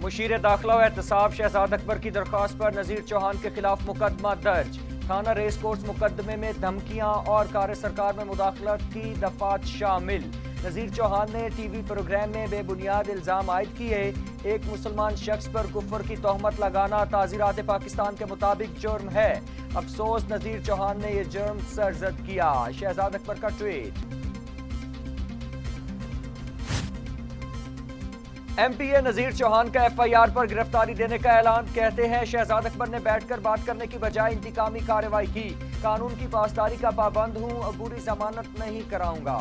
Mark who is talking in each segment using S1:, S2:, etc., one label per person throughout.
S1: مشیر داخلہ و احتساب شہزاد اکبر کی درخواست پر نذیر چوہان کے خلاف مقدمہ درج۔ تھانہ ریس کورس مقدمے میں دھمکیاں اور کار سرکار میں مداخلت کی دفعات شامل۔ نذیر چوہان نے ٹی وی پروگرام میں بے بنیاد الزام عائد کیے۔ ایک مسلمان شخص پر کفر کی تہمت لگانا تعزیرات پاکستان کے مطابق جرم ہے۔ افسوس نذیر چوہان نے یہ جرم سرزد کیا۔ شہزاد اکبر کا ٹویٹ۔ ایم پی اے نذیر چوہان کا ایف آئی آر پر گرفتاری دینے کا اعلان۔ کہتے ہیں شہزاد اکبر نے بیٹھ کر بات کرنے کی بجائے انتقامی کارروائی کی۔ قانون کی پاسداری کا پابند ہوں، عبوری ضمانت نہیں کراؤں گا۔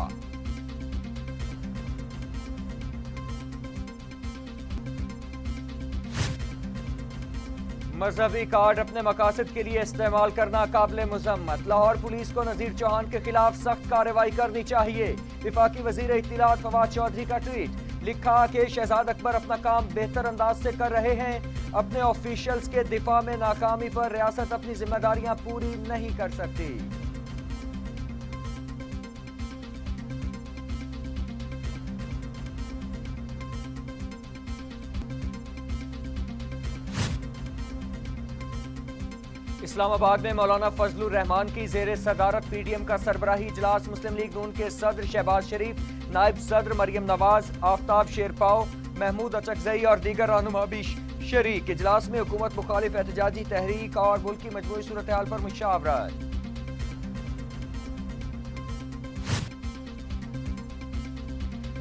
S1: مذہبی کارڈ اپنے مقاصد کے لیے استعمال کرنا قابل مذمت۔ لاہور پولیس کو نذیر چوہان کے خلاف سخت کارروائی کرنی چاہیے۔ وفاقی وزیر اطلاعات فواد چودھری کا ٹویٹ۔ لکھا کہ شہزاد اکبر اپنا کام بہتر انداز سے کر رہے ہیں۔ اپنے آفیشلز کے دفاع میں ناکامی پر ریاست اپنی ذمہ داریاں پوری نہیں کر سکتی۔ اسلام آباد میں مولانا فضل الرحمان کی زیر صدارت پی ڈی ایم کا سربراہی اجلاس۔ مسلم لیگ نون کے صدر شہباز شریف، نائب صدر مریم نواز، آفتاب شیرپاؤ، محمود اچکزئی اور دیگر رہنما بھی شریک۔ اجلاس میں حکومت مخالف احتجاجی تحریک اور ملک کی مجموعی صورتحال پر مشاورت۔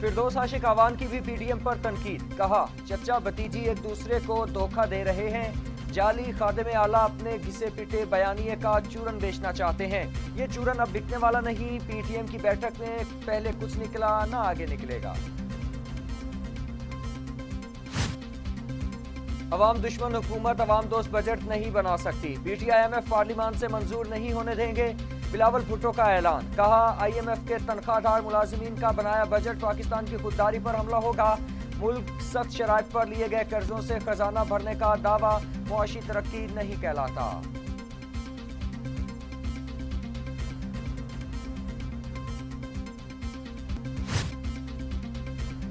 S1: فردوس عاشق اعوان کی بھی پی ڈی ایم پر تنقید۔ کہا چچا بھتیجی ایک دوسرے کو دھوکہ دے رہے ہیں۔ جعلی خادم اعلیٰ اپنے گھسے پٹے بیانیے کا چورن بیچنا چاہتے ہیں۔ یہ چورن اب بکنے والا نہیں۔ پی ٹی ایم کی بیٹھک میں پہلے کچھ نکلا نہ آگے نکلے گا۔ عوام دشمن حکومت عوام دوست بجٹ نہیں بنا سکتی۔ P T I M F پارلیمان سے منظور نہیں ہونے دیں گے۔ بلاول بھٹو کا اعلان۔ کہا آئی ایم ایف کے تنخواہ دار ملازمین کا بنایا بجٹ پاکستان کی خودداری پر حملہ ہوگا۔ ملک سخت شرائط پر لیے گئے قرضوں سے خزانہ بھرنے کا دعویٰ معاشی ترقی نہیں کہلاتا۔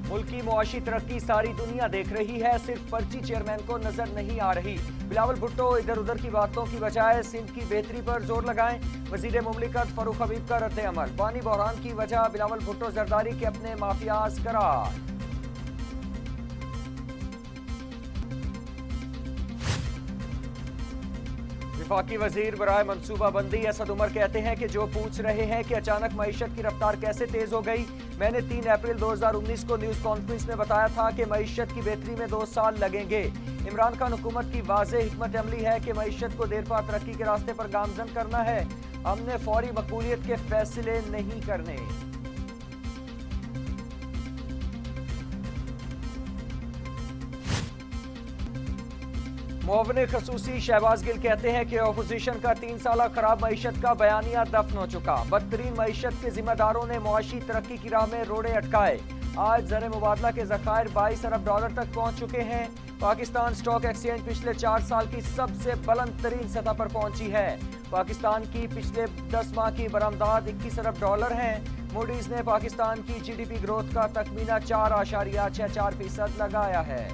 S1: ملک کی معاشی ترقی ساری دنیا دیکھ رہی ہے، صرف پرچی چیئرمین کو نظر نہیں آ رہی۔ بلاول بھٹو ادھر ادھر کی باتوں کی بجائے سندھ کی بہتری پر زور لگائیں۔ وزیر مملکت فاروق حبیب کا رد عمل۔ پانی بحران کی وجہ بلاول بھٹو زرداری کے اپنے مافیاز قرار۔ وفاقی وزیر برائے منصوبہ بندی اسد عمر کہتے ہیں کہ جو پوچھ رہے ہیں کہ اچانک معیشت کی رفتار کیسے تیز ہو گئی، میں نے 3 اپریل 2019 کو نیوز کانفرنس میں بتایا تھا کہ معیشت کی بہتری میں 2 سال لگیں گے۔ عمران خان حکومت کی واضح حکمت عملی ہے کہ معیشت کو دیر پا ترقی کے راستے پر گامزن کرنا ہے۔ ہم نے فوری مقبولیت کے فیصلے نہیں کرنے۔ معاون خصوصی شہباز گل کہتے ہیں کہ اپوزیشن کا 3 سالہ خراب معیشت کا بیانیہ دفن ہو چکا۔ بدترین معیشت کے ذمہ داروں نے معاشی ترقی کی راہ میں روڑے اٹکائے۔ آج زر مبادلہ کے ذخائر 22 ارب ڈالر تک پہنچ چکے ہیں۔ پاکستان اسٹاک ایکسچینج پچھلے 4 سال کی سب سے بلند ترین سطح پر پہنچی ہے۔ پاکستان کی پچھلے 10 ماہ کی برآمدات 21 ارب ڈالر ہیں۔ موڈیز نے پاکستان کی جی ڈی پی گروتھ کا تخمینہ 4.64% لگایا ہے۔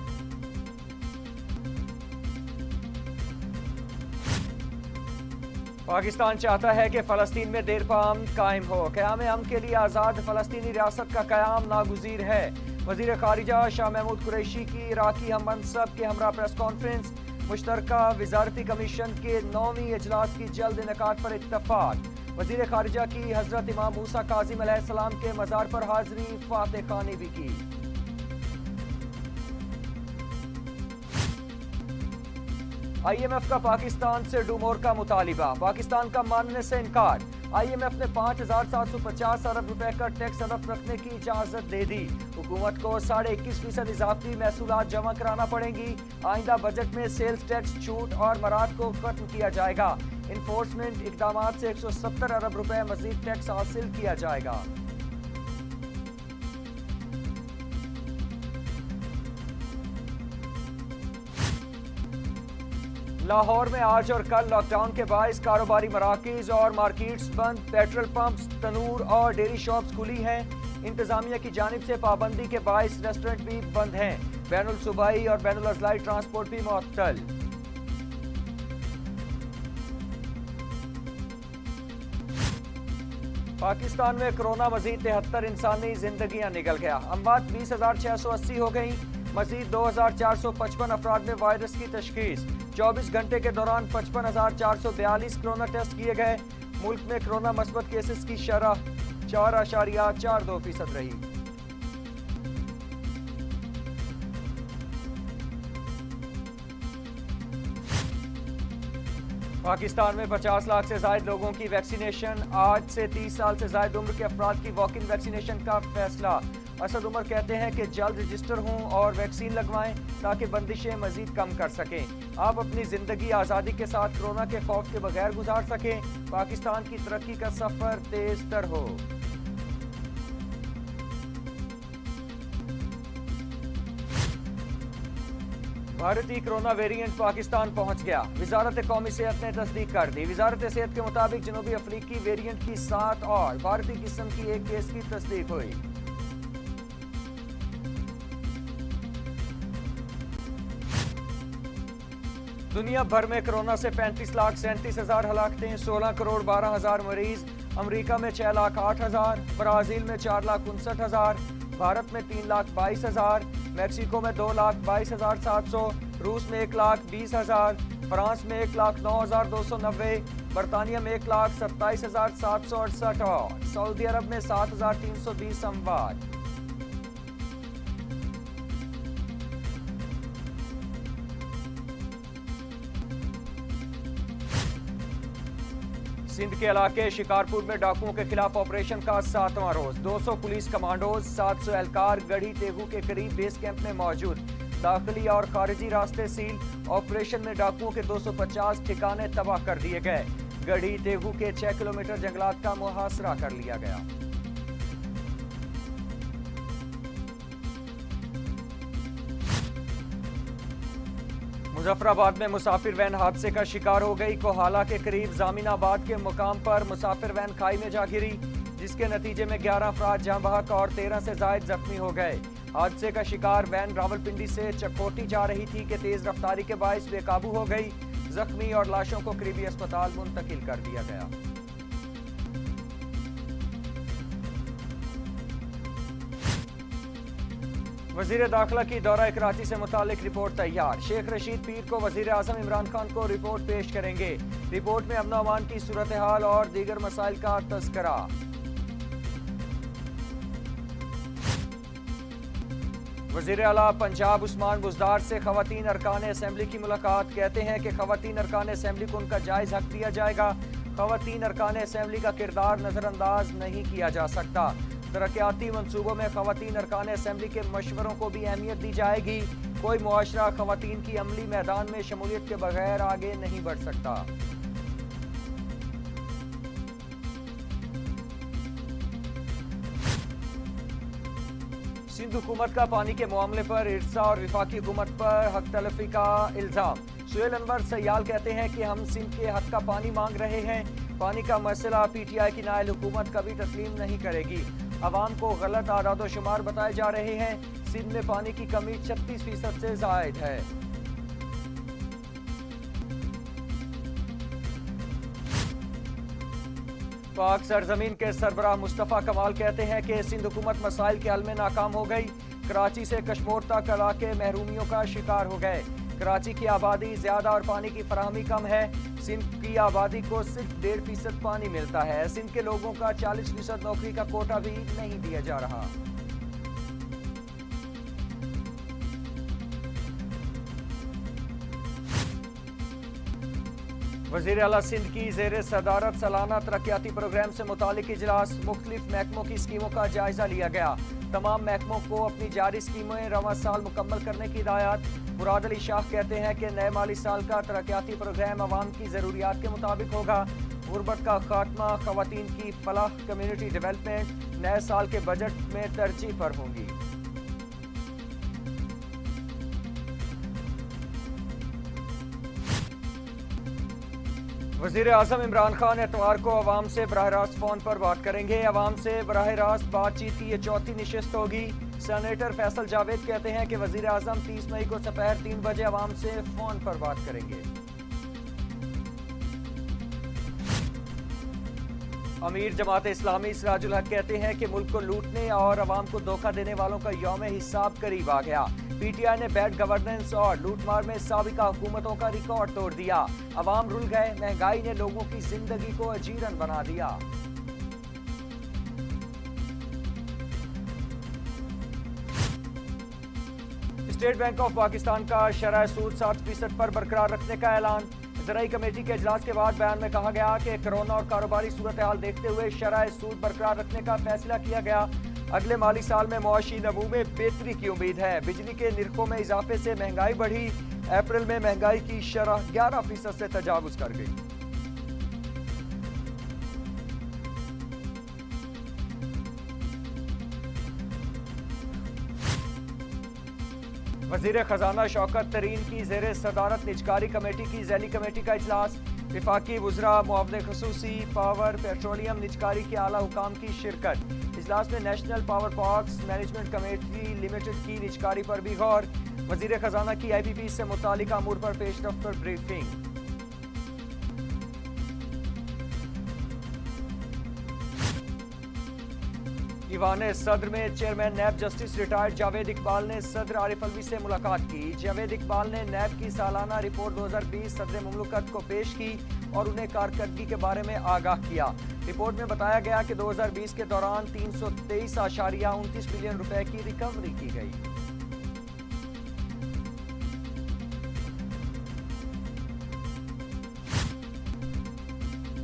S1: پاکستان چاہتا ہے کہ فلسطین میں دیر پا امن قائم ہو۔ قیام امن کے لیے آزاد فلسطینی ریاست کا قیام ناگزیر ہے۔ وزیر خارجہ شاہ محمود قریشی کی عراقی ہم منصب کے ہمراہ پریس کانفرنس۔ مشترکہ وزارتی کمیشن کے 9ویں اجلاس کی جلد انعقاد پر اتفاق۔ وزیر خارجہ کی حضرت امام موسیٰ کاظم علیہ السلام کے مزار پر حاضری، فاتح خوانی بھی کی۔ آئی ایم ایف کا پاکستان سے ڈومور کا مطالبہ۔ پاکستان کا ماننے سے انکار۔ آئی ایم ایف نے 5750 ارب روپے کا ٹیکس ہدف رکھنے کی اجازت دے دی۔ حکومت کو 21.5% اضافی محصولات جمع کرانا پڑیں گی۔ آئندہ بجٹ میں سیلز ٹیکس چھوٹ اور مراد کو ختم کیا جائے گا۔ انفورسمنٹ اقدامات سے 170 ارب روپے مزید ٹیکس حاصل کیا جائے گا۔ لاہور میں آج اور کل لاک ڈاؤن کے باعث کاروباری مراکز اور مارکیٹس بند۔ پیٹرول پمپس، تنور اور ڈیری شاپس کھلی ہیں۔ इंतजामिया की जानिब से पाबंदी के बाइस रेस्टोरेंट भी बंद हैं। बैनुल सूबाई और बैनुल अजलाई ट्रांसपोर्ट भी मुअत्तल। पाकिस्तान में कोरोना मजीद 73 इंसानी जिंदगियां निकल गया। अमवात 20,680 हो गई। मजीद 2,455 अफराद में वायरस की तशखीस। 24 घंटे के दौरान 55,442 कोरोना टेस्ट किए गए। मुल्क में कोरोना मस्बत केसेस की शरह 4.42% रही। पाकिस्तान में 50 लाख से ज्यादा लोगों की वैक्सीनेशन। आज से 30 साल से ज्यादा उम्र के अफराद की वॉक इन वैक्सीनेशन का फैसला। असद उमर कहते हैं कि जल्द रजिस्टर हों और वैक्सीन लगवाएं ताकि बंदिशें मजीद कम कर सकें। आप अपनी जिंदगी आज़ादी के साथ कोरोना के खौफ के बगैर गुजार सकें। पाकिस्तान की तरक्की का सफर तेज तर हो। भारतीय कोरोना वेरिएंट पाकिस्तान पहुंच गया। वजारत कौमी सेहत ने तस्दीक कर दी। वजारत सेहत के मुताबिक जनूबी अफ्रीकी वेरिएंट की 7 और भारतीय किस्म की एक केस की तस्दीक हुई। दुनिया भर में कोरोना से 35,37,000 हलाकतें, 16 करोड़ 12 हजार मरीज। अमरीका में 6,08,000, ब्राजील में 4,59,000, भारत में 3,22,000, मैक्सिको में 2,22,700, रूस में 1,20,000, फ्रांस में 1,09,290, बरतानिया में 1,27,768 और सऊदी अरब में 7,320 अमवात। सिंध के इलाके शिकारपुर में डाकुओं के खिलाफ ऑपरेशन का 7वां रोज। 200 पुलिस कमांडोज, 700 एहलकार गढ़ी तेगू के करीब बेस कैंप में मौजूद। दाखिली और खारिजी रास्ते सील। ऑपरेशन में डाकुओं के 250 ठिकाने तबाह कर दिए गए। गढ़ी तेगू के 6 किलोमीटर जंगलात का मुहासरा कर लिया गया। मुजफ्फराबाद में मुसाफिर वैन हादसे का शिकार हो गई। कोहाला के करीब जामिनाबाद के मुकाम पर मुसाफिर वैन खाई में जा गिरी, जिसके नतीजे में 11 अफराद जाँ बहक और 13 से जायद जख्मी हो गए। हादसे का शिकार वैन रावलपिंडी से चकोटी जा रही थी कि तेज रफ्तारी के बायस बेकाबू हो गई। जख्मी और लाशों को करीबी अस्पताल मुंतकिल कर दिया गया। वजीर दाखिला की दौरा कराची से मुतालिक रिपोर्ट तैयार। शेख रशीद पीर को वजीर आजम इमरान खान को रिपोर्ट पेश करेंगे। रिपोर्ट में अमन अमान की सूरत हाल और दीगर मसाइल का तज़किरा। वजीर आला पंजाब उस्मान बुज़दार से खवातीन अरकान असेंबली की मुलाकात। कहते हैं कि खवातीन अरकान असेंबली को उनका जायज़ हक दिया जाएगा। खवातीन अरकान असेंबली का किरदार नज़रअंदाज नहीं किया जा सकता। तरक्याती मंसूबों में खवातीन अरकान असेंबली के मशवरों को भी अहमियत दी जाएगी। कोई मुआशरा खवातीन की अमली मैदान में शमूलियत के बगैर आगे नहीं बढ़ सकता। सिंध हुकूमत का पानी के मामले पर इर्सा और विफाकी हुकूमत पर हक तलफी का इल्जाम। सुहेल अनवर सयाल कहते हैं कि हम सिंध के हक का पानी मांग रहे हैं। पानी का मसला पीटीआई की नायल हुकूमत कभी तस्लीम नहीं करेगी। अवाम को गलत आदाद शुमार बताए जा रहे हैं। सिंध में पानी की कमी 36% से जायद है। पाक सरजमीन के सरबराह मुस्तफ़ा कमाल कहते हैं कि सिंध हुकूमत मसाइल के हल में नाकाम हो गई। कराची से कश्मीर तक इलाके महरूमियों का शिकार हो गए। कराची की आबादी ज्यादा और पानी की फराहमी कम है। सिंध की आबादी को सिर्फ 1.5% पानी मिलता है। सिंध के लोगों का 40% नौकरी का कोटा भी नहीं दिया जा रहा। वज़ीर आला सिंध की ज़ेर सदारत सालाना तरक्याती प्रोग्राम से मुतालिक इजलास। मुख्तलिफ महकमों की स्कीमों का जायजा लिया गया। तमाम महकमों को अपनी जारी स्कीमें रवां साल मुकम्मल करने की हिदायत। मुराद अली शाह कहते हैं कि नए माली साल का तरक्याती प्रोग्राम अवाम की ज़रूरियात के मुताबिक होगा। गुर्बत का खात्मा, खवातीन की फलाह, कम्युनिटी डेवलपमेंट नए साल के बजट में तरजीह पर होंगी। वजीर आजम इमरान खान एतवार को अवाम से बराह रास्त फोन पर बात करेंगे। अवाम से बराह रास्त बातचीत की ये चौथी नशिस्त होगी। सेनेटर फैसल जावेद कहते हैं कि वजीर आजम 30 मई को दोपहर 3 बजे अवाम से फोन पर बात करेंगे। अमीर जमात इस्लामी सिराजुल हक कहते हैं कि मुल्क को लूटने और अवाम को धोखा देने वालों का यौम हिसाब करीब आ गया। पीटीआई ने बैड गवर्नेंस और लूटमार में साबिका हुकूमतों का रिकॉर्ड तोड़ दिया। अवाम रुल गए, महंगाई ने लोगों की जिंदगी को अजीरन बना दिया। स्टेट बैंक ऑफ पाकिस्तान का शरह सूद 7% पर बरकरार रखने का ऐलान। ज़राई कमेटी के इजलास के बाद बयान में कहा गया कि कोरोना और कारोबारी सूरत हाल देखते हुए शरह सूद बरकरार रखने का फैसला किया गया। अगले माली साल में मुआशी नमू में बेहतरी की उम्मीद है। बिजली के निर्खों में इजाफे से महंगाई बढ़ी। अप्रैल में महंगाई की शरह 11% से तजावुज कर गई। वजीर खजाना शौकत तरीन की ज़ेरे सदारत निजकारी कमेटी की ज़ैली कमेटी का इजलास। विफाकी वुज़रा, मुआवज़े ख़ुसूसी, पावर, पेट्रोलियम निजकारी के आला हुकाम की शिरकत। इजलास में national power parks management committee limited की निजकारी पर भी गौर। वजीर खजाना की IPP से मुतालिक अमूर पर पेशरफ्त पर ब्रीफिंग। ईवान सदर में chairman NAB justice retired Javed Iqbal ने सदर आरिफ अलवी से मुलाकात की। जावेद इकबाल ने नैब की सालाना रिपोर्ट 2020 सदर मुमलकत को पेश की और उन्हें कारकर्दगी के बारे में आगाह किया। रिपोर्ट में बताया गया कि 2020 के दौरान 323.29 बिलियन रुपए की रिकवरी की गई।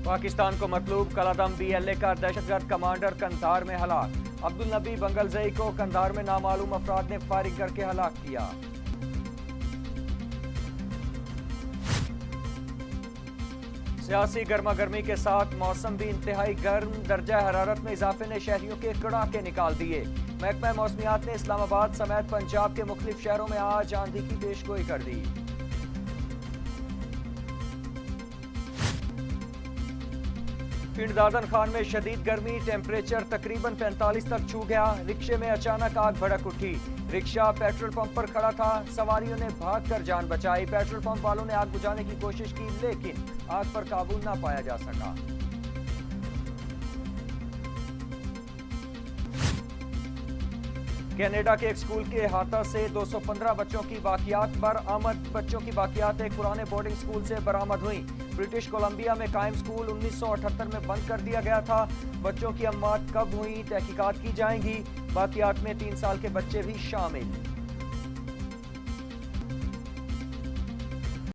S1: पाकिस्तान को मतलूब कलादम BLA का दहशतगर्द कमांडर कंधार में हलाक। अब्दुल नबी बंगलजई को कंधार में नामालूम अफराद ने फायरिंग करके हलाक किया। सियासी गर्मा गर्मी के साथ मौसम भी इंतहाई गर्म। दर्जा हरारत में इजाफे ने शहरियों के कड़ाके निकाल दिए। महकमा मौसमियात ने इस्लामाबाद समेत पंजाब के मुख्तलिफ शहरों में आज आंधी की पेशगोई कर दी। पिंड दादन खान में शदीद गर्मी, टेम्परेचर तकरीबन 45 तक छू गया। रिक्शे में अचानक आग भड़क उठी। रिक्शा पेट्रोल पंप पर खड़ा था। सवारियों ने भागकर जान बचाई। पेट्रोल पंप वालों ने आग बुझाने की कोशिश की, लेकिन आग पर काबू न पाया जा सका। कनाडा के एक स्कूल के अहाता से 215 बच्चों की बाकियात बरामद। बच्चों की बाकियात एक पुराने बोर्डिंग स्कूल से बरामद हुई। ब्रिटिश कोलंबिया में कायम स्कूल 1978 में बंद कर दिया गया था। बच्चों की अम्मात कब हुई, तहकीकात की जाएंगी। बाकियात में 3 साल के बच्चे भी शामिल।